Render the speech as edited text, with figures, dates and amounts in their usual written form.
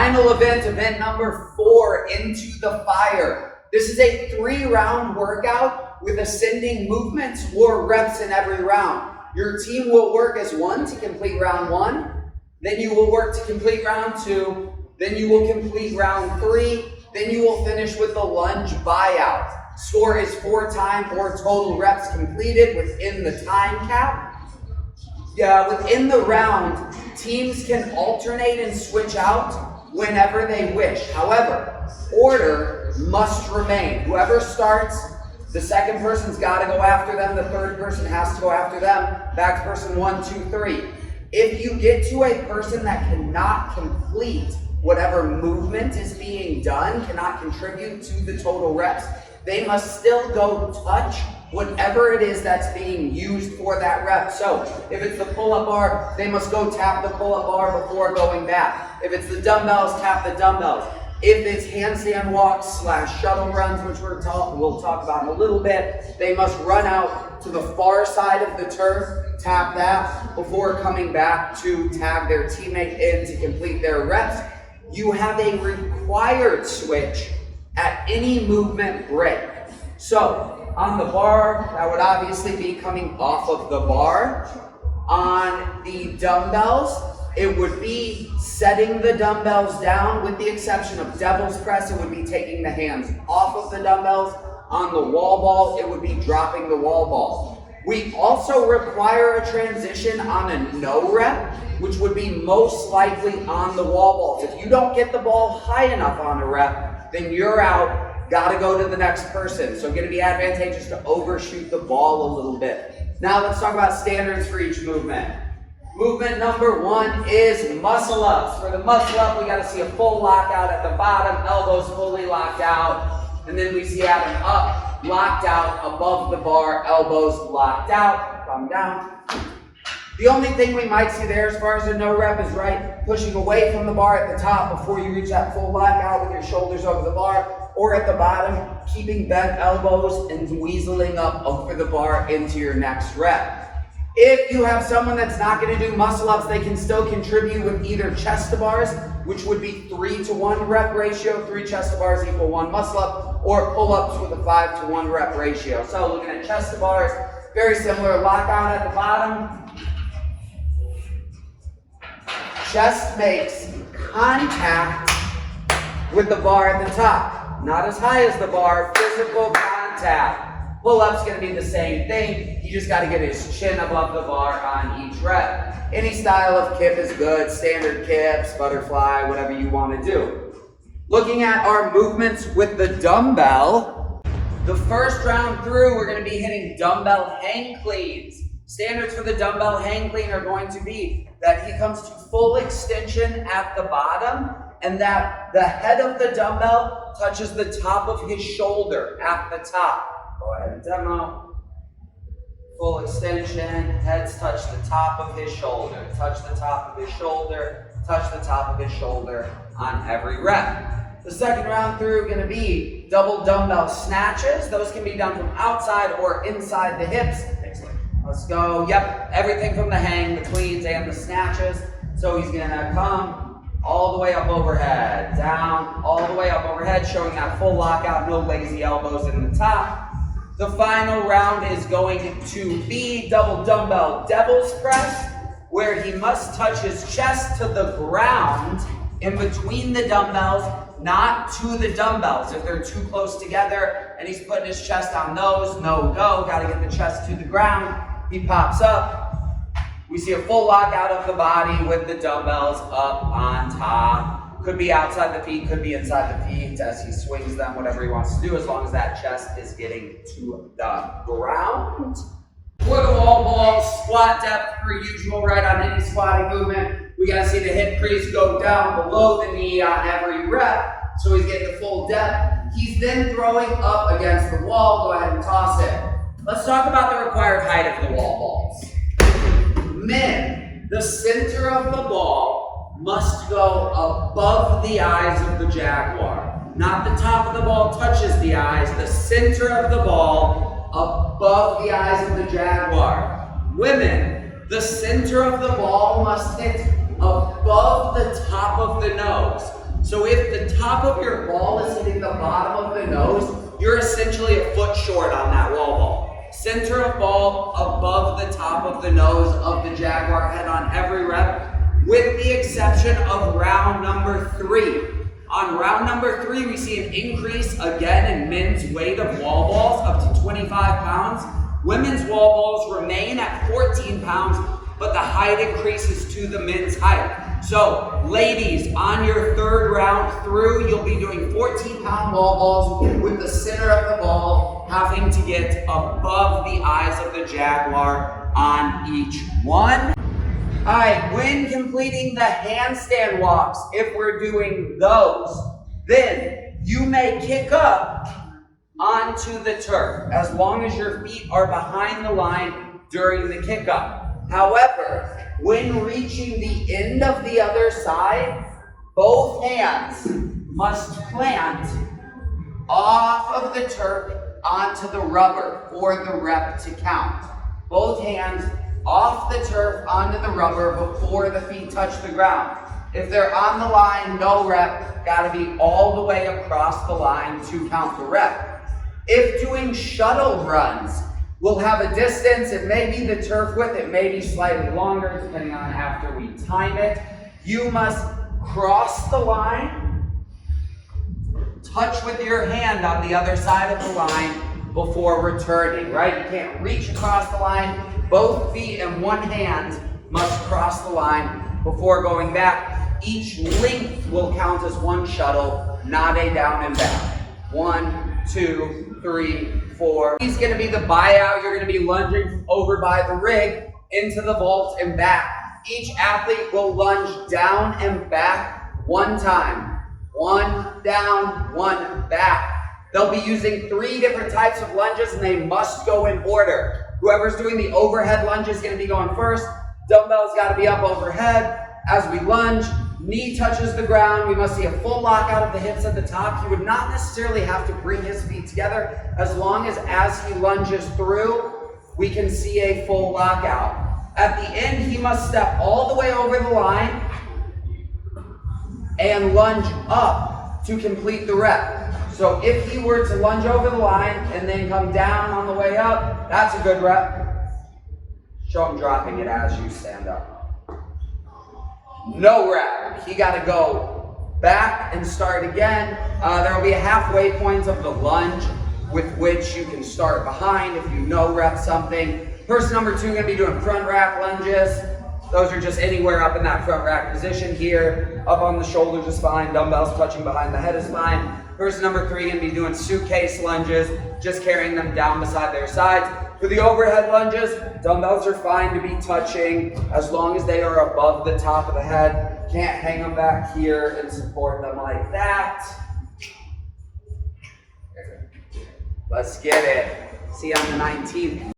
Final event, event number 4, Into the Fire. This is a 3-round workout with ascending movements or reps in every round. Your team will work as one to complete round 1. Then you will work to complete round 2. Then you will complete round 3. Then you will finish with the lunge buyout. Score is 4 time or total reps completed within the time cap. Within the round, teams can alternate and switch out whenever they wish. However, order must remain. Whoever starts, the second person's got to go after them. The third person has to go after them. Back to person 1, 2, 3. If you get to a person that cannot complete whatever movement is being done, cannot contribute to the total reps, they must still go touch whatever it is that's being used for that rep. So if it's the pull-up bar, they must go tap the pull-up bar before going back. If it's the dumbbells, tap the dumbbells. If it's handstand walks / shuttle runs, which we'll talk about in a little bit, they must run out to the far side of the turf, tap that before coming back to tag their teammate in to complete their reps. You have a required switch at any movement break. So on the bar, that would obviously be coming off of the bar. On the dumbbells, it would be setting the dumbbells down, with the exception of devil's press. It would be taking the hands off of the dumbbells. On the wall ball, it would be dropping the wall ball. We also require a transition on a no rep, which would be most likely on the wall balls. If you don't get the ball high enough on a rep, then you're out. Got to go to the next person. So going to be advantageous to overshoot the ball a little bit. Now let's talk about standards for each movement. Movement number 1 is muscle ups. For the muscle up, we got to see a full lockout at the bottom, elbows fully locked out. And then we see Adam up, locked out above the bar, elbows locked out. Come down. The only thing we might see there as far as a no rep is pushing away from the bar at the top before you reach that full lockout with your shoulders over the bar, or at the bottom, keeping bent elbows and weaseling up over the bar into your next rep. If you have someone that's not going to do muscle ups, they can still contribute with either chest to bars, which would be 3 to 1 rep ratio, 3 chest to bars equal 1 muscle up, or pull ups with a 5 to 1 rep ratio. So looking at chest to bars, very similar, lockout at the bottom. Chest makes contact with the bar at the top. Not as high as the bar, physical contact. Pull-up's gonna be the same thing. You just gotta get his chin above the bar on each rep. Any style of kip is good, standard kips, butterfly, whatever you wanna do. Looking at our movements with the dumbbell, the first round through, we're gonna be hitting dumbbell hang cleans. Standards for the dumbbell hang clean are going to be that he comes to full extension at the bottom, and that the head of the dumbbell touches the top of his shoulder at the top. Go ahead and demo. Full extension, heads touch the top of his shoulder, touch the top of his shoulder, touch the top of his shoulder on every rep. The second round through going to be double dumbbell snatches. Those can be done from outside or inside the hips. Let's go. Yep, everything from the hang, the cleans, and the snatches. So he's going to come all the way up overhead, down, all the way up overhead, showing that full lockout, no lazy elbows in the top. The final round is going to be double dumbbell devil's press, where he must touch his chest to the ground in between the dumbbells, not to the dumbbells. If they're too close together and he's putting his chest on those, no go. Got to get the chest to the ground. He pops up. We see a full lockout of the body with the dumbbells up on top. Could be outside the feet, could be inside the feet as he swings them, whatever he wants to do, as long as that chest is getting to the ground. For the wall ball, squat depth per usual, right on any squatting movement. We gotta see the hip crease go down below the knee on every rep, so he's getting the full depth. He's then throwing up against the wall. Go ahead and toss it. Let's talk about the required height of the wall balls. Men, the center of the ball must go above the eyes of the jaguar. Not the top of the ball touches the eyes, the center of the ball above the eyes of the jaguar. Women, the center of the ball must hit above the top of the nose. So if the top of your ball is hitting the bottom of the nose, you're essentially a foot short on that wall ball. Center of ball above the top of the nose of the Jaguar head on every rep, with the exception of round number 3. On round number 3, we see an increase again in men's weight of wall balls up to 25 pounds. Women's wall balls remain at 14 pounds, but the height increases to the men's height. So, ladies, on your 3rd round through, you'll be doing 14-pound wall balls with the center of the ball having to get above the eyes of the Jaguar on each one. All right, when completing the handstand walks, if we're doing those, then you may kick up onto the turf as long as your feet are behind the line during the kick up. However, when reaching the end of the other side, both hands must plant off of the turf onto the rubber for the rep to count. Both hands off the turf onto the rubber before the feet touch the ground. If they're on the line, no rep, gotta be all the way across the line to count the rep. If doing shuttle runs, we'll have a distance. It may be the turf width, it may be slightly longer depending on after we time it. You must cross the line, touch with your hand on the other side of the line before returning, right? You can't reach across the line. Both feet and one hand must cross the line before going back. Each length will count as one shuttle, not a down and back. 1, 2, 3, 4. He's going to be the buyout. You're going to be lunging over by the rig into the vault and back. Each athlete will lunge down and back 1 time. 1 down, 1 back. They'll be using 3 different types of lunges and they must go in order. Whoever's doing the overhead lunge is going to be going first. Dumbbells got to be up overhead. As we lunge, knee touches the ground. We must see a full lockout of the hips at the top. He would not necessarily have to bring his feet together as long as he lunges through, we can see a full lockout. At the end, he must step all the way over the line and lunge up to complete the rep. So if he were to lunge over the line and then come down on the way up, that's a good rep. Show him dropping it as you stand up. No rep. He got to go back and start again. There will be a halfway point of the lunge with which you can start behind if you no rep something. Person number 2 going to be doing front rack lunges. Those are just anywhere up in that front rack position here. Up on the shoulders is fine. Dumbbells touching behind the head is fine. Person number 3 going to be doing suitcase lunges, just carrying them down beside their sides. For the overhead lunges, dumbbells are fine to be touching as long as they are above the top of the head. Can't hang them back here and support them like that. Let's get it. See you on the 19th.